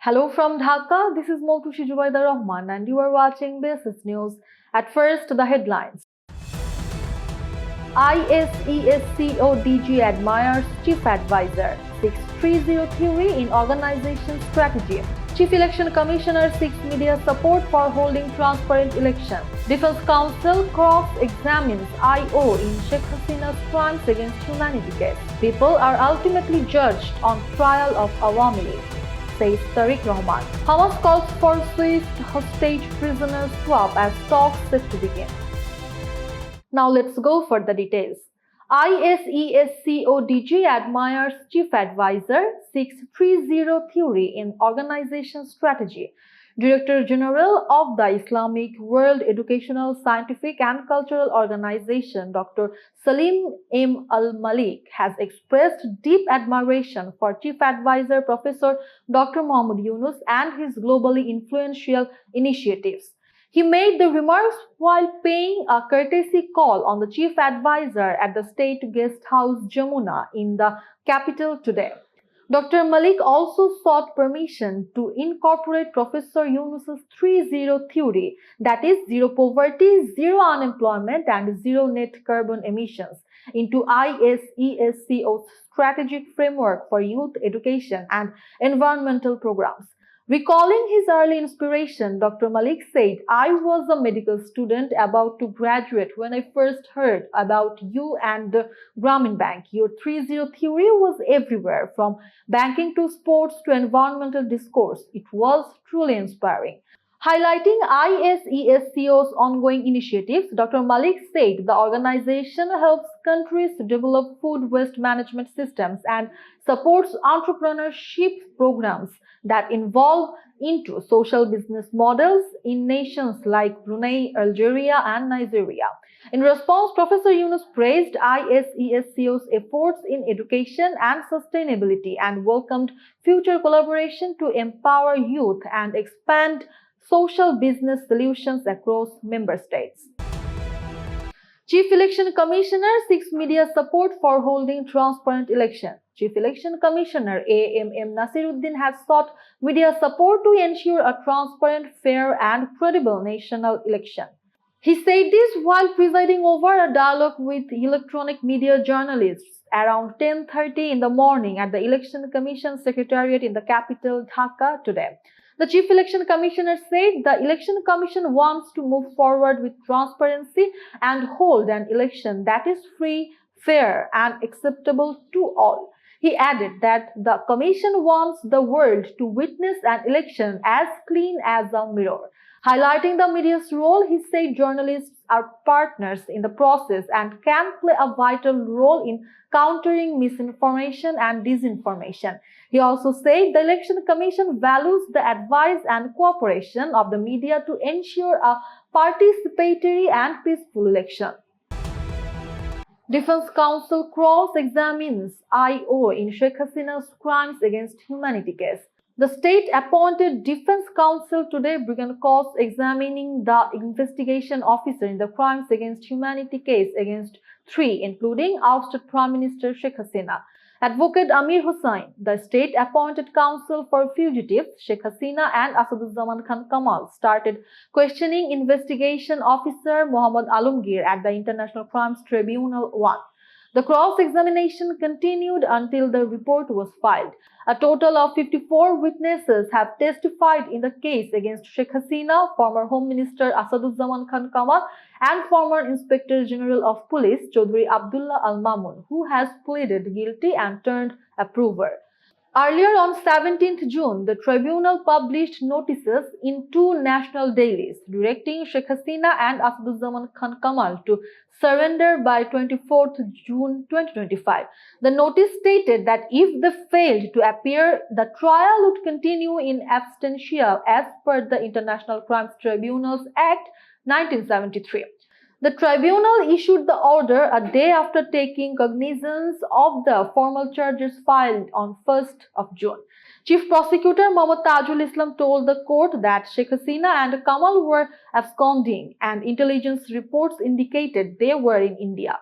Hello from Dhaka, this is Tarique Rahman and you are watching Basis News. At first, the headlines. ISESCO DG admires Chief Adviser, seeks 3-0 theory in organization strategy. Chief Election Commissioner seeks media support for holding transparent election. Defense Counsel cross-examines IO in Sheikh Hasina's crimes against humanity case. People are ultimately judged on trial of Awami League, says Tarique Rahman. Hamas calls for swift hostage prisoner swap as talks set to begin. Now let's go for the details. ISESCO DG admires Chief Adviser, seeks 3-0 theory in organization strategy. Director General of the Islamic World Educational, Scientific and Cultural Organization, Dr. Salim M. Al-Malik, has expressed deep admiration for Chief Advisor Professor Dr. Muhammad Yunus and his globally influential initiatives. He made the remarks while paying a courtesy call on the Chief Advisor at the State Guest House Jamuna in the capital today. Dr. Malik also sought permission to incorporate Professor Yunus's 3-0 theory, that is, zero poverty, zero unemployment, and zero net carbon emissions, into ISESCO's strategic framework for youth education and environmental programs. Recalling his early inspiration, Dr. Malik said, "I was a medical student about to graduate when I first heard about you and the Grameen Bank. Your 3-0 theory was everywhere, from banking to sports to environmental discourse. It was truly inspiring." Highlighting ISESCO's ongoing initiatives, Dr. Malik said the organization helps countries develop food waste management systems and supports entrepreneurship programs that involve into social business models in nations like Brunei, Algeria, and Nigeria. In response, Professor Yunus praised ISESCO's efforts in education and sustainability and welcomed future collaboration to empower youth and expand social business solutions across member states. Chief Election Commissioner seeks media support for holding transparent election. Chief Election Commissioner AMM Nasir Uddin has sought media support to ensure a transparent, fair and credible national election. He said this while presiding over a dialogue with electronic media journalists around 10:30 in the morning at the Election Commission Secretariat in the capital Dhaka today. The Chief Election Commissioner said the Election Commission wants to move forward with transparency and hold an election that is free, fair and acceptable to all. He added that the Commission wants the world to witness an election as clean as a mirror. Highlighting the media's role, he said journalists are partners in the process and can play a vital role in countering misinformation and disinformation. He also said the Election Commission values the advice and cooperation of the media to ensure a participatory and peaceful election. Defense Counsel cross-examines IO in Sheikh Hasina's crimes against humanity case. The state-appointed Defense Counsel today began cross-examining the investigation officer in the crimes against humanity case against three, including ousted Prime Minister Sheikh Hasina. Advocate Amir Hussain, the state-appointed counsel for fugitives, Sheikh Hasina and Asaduzzaman Kamal, started questioning investigation officer Muhammad Alamgir at the International Crimes Tribunal-1. The cross-examination continued until the report was filed. A total of 54 witnesses have testified in the case against Sheikh Hasina, former Home Minister Asaduzzaman Kamal, and former Inspector General of Police Chaudhry Abdullah Al Mamun, who has pleaded guilty and turned approver. Earlier on 17th June, the tribunal published notices in two national dailies directing Sheikh Hasina and Asaduzzaman Kamal to surrender by 24th June 2025. The notice stated that if they failed to appear, the trial would continue in absentia as per the International Crimes Tribunal-1 Act 1973. The tribunal issued the order a day after taking cognizance of the formal charges filed on 1st of June. Chief Prosecutor Mohammad Tajul Islam told the court that Sheikh Hasina and Kamal were absconding and intelligence reports indicated they were in India.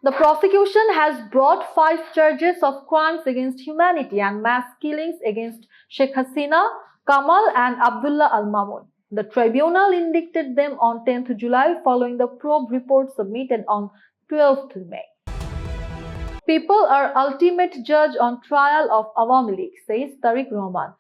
The prosecution has brought 5 charges of crimes against humanity and mass killings against Sheikh Hasina, Kamal and Abdullah Al-Mamun. The tribunal indicted them on 10th July following the probe report submitted on 12th May. People are ultimate judge on trial of Awami League, says Tarique Rahman.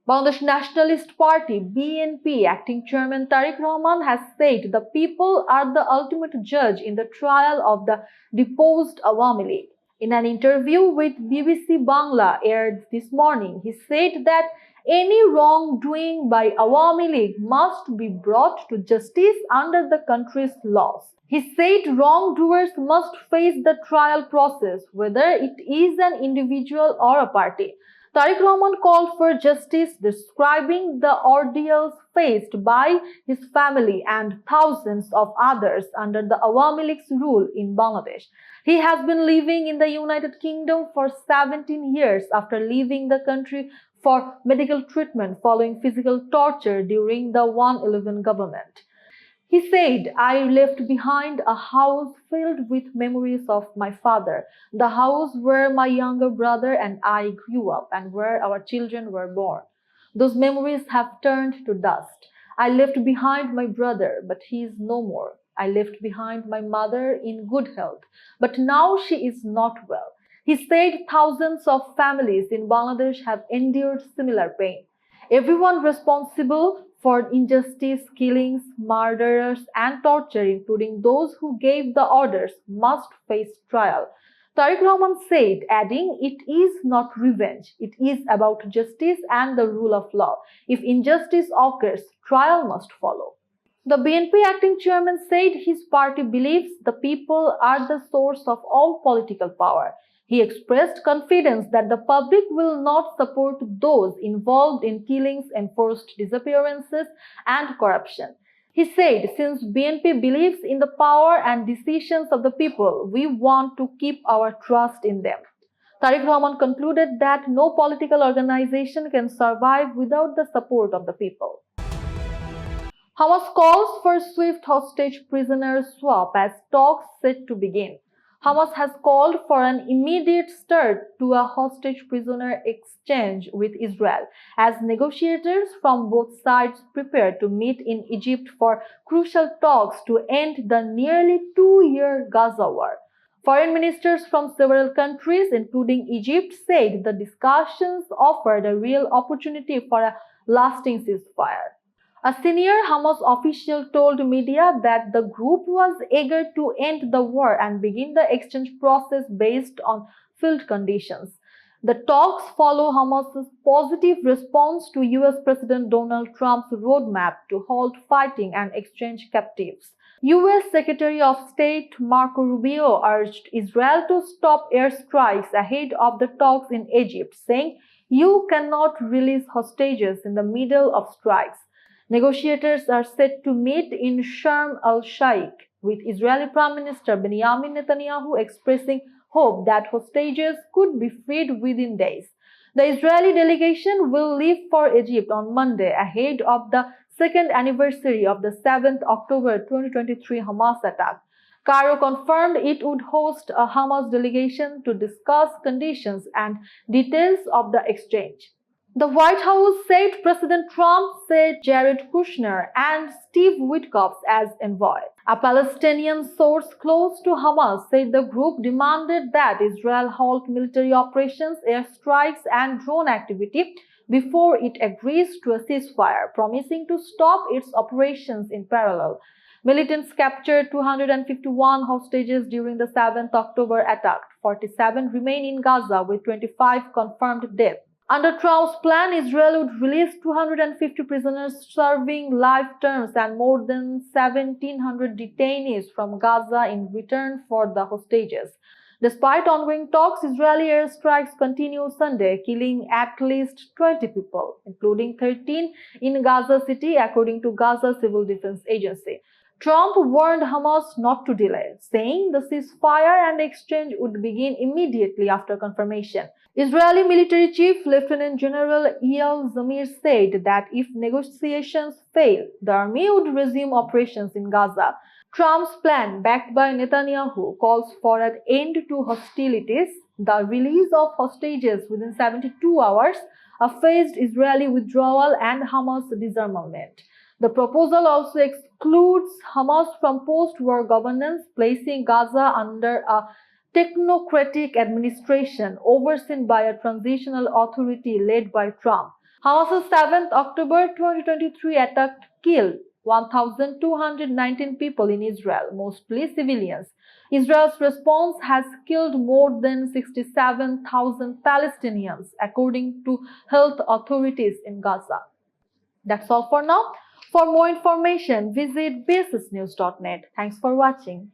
Bangladesh Nationalist Party BNP Acting Chairman Tarique Rahman has said the people are the ultimate judge in the trial of the deposed Awami League. In an interview with BBC Bangla aired this morning, he said that any wrongdoing by Awami League must be brought to justice under the country's laws. He said wrongdoers must face the trial process, whether it is an individual or a party. Tarique Rahman called for justice, describing the ordeals faced by his family and thousands of others under the Awami League's rule in Bangladesh. He has been living in the United Kingdom for 17 years after leaving the country for medical treatment following physical torture during the 1/11 government. He said, I left behind a house filled with memories of my father, the house where my younger brother and I grew up and where our children were born. Those memories have turned to dust. I left behind my brother, but he is no more. I left behind my mother in good health, but now she is not well. He said thousands of families in Bangladesh have endured similar pain. Everyone responsible for injustice, killings, murderers, and torture, including those who gave the orders, must face trial. Tarique Rahman said, adding, it is not revenge. It is about justice and the rule of law. If injustice occurs, trial must follow. The BNP Acting Chairman said his party believes the people are the source of all political power. He expressed confidence that the public will not support those involved in killings, enforced disappearances, and corruption. He said, since BNP believes in the power and decisions of the people, we want to keep our trust in them. Tarique Rahman concluded that no political organization can survive without the support of the people. Hamas calls for swift hostage prisoner swap as talks set to begin. Hamas has called for an immediate start to a hostage prisoner exchange with Israel as negotiators from both sides prepare to meet in Egypt for crucial talks to end the nearly 2-year Gaza war. Foreign ministers from several countries, including Egypt, said the discussions offered a real opportunity for a lasting ceasefire. A senior Hamas official told media that the group was eager to end the war and begin the exchange process based on field conditions. The talks follow Hamas's positive response to US President Donald Trump's roadmap to halt fighting and exchange captives. US Secretary of State Marco Rubio urged Israel to stop airstrikes ahead of the talks in Egypt, saying, "You cannot release hostages in the middle of strikes." Negotiators are set to meet in Sharm el-Sheikh, with Israeli Prime Minister Benjamin Netanyahu expressing hope that hostages could be freed within days. The Israeli delegation will leave for Egypt on Monday ahead of the second anniversary of the 7th October 2023 Hamas attack. Cairo confirmed it would host a Hamas delegation to discuss conditions and details of the exchange. The White House said President Trump said Jared Kushner and Steve Witkoff as envoy. A Palestinian source close to Hamas said the group demanded that Israel halt military operations, airstrikes, and drone activity before it agrees to a ceasefire, promising to stop its operations in parallel. Militants captured 251 hostages during the 7th October attack. 47 remain in Gaza, with 25 confirmed deaths. Under Trump's plan, Israel would release 250 prisoners serving life terms and more than 1,700 detainees from Gaza in return for the hostages. Despite ongoing talks, Israeli airstrikes continue Sunday, killing at least 20 people, including 13 in Gaza City, according to Gaza Civil Defense Agency. Trump warned Hamas not to delay, saying the ceasefire and exchange would begin immediately after confirmation. Israeli military chief Lieutenant General Eyal Zamir said that if negotiations fail, the army would resume operations in Gaza. Trump's plan, backed by Netanyahu, calls for an end to hostilities, the release of hostages within 72 hours, a phased Israeli withdrawal, and Hamas disarmament. The proposal also excludes Hamas from post-war governance, placing Gaza under a technocratic administration overseen by a transitional authority led by Trump. Hamas's 7th October 2023 attack killed 1,219 people in Israel, mostly civilians. Israel's response has killed more than 67,000 Palestinians, according to health authorities in Gaza. That's all for now. For more information, visit bassisnews.net. Thanks for watching.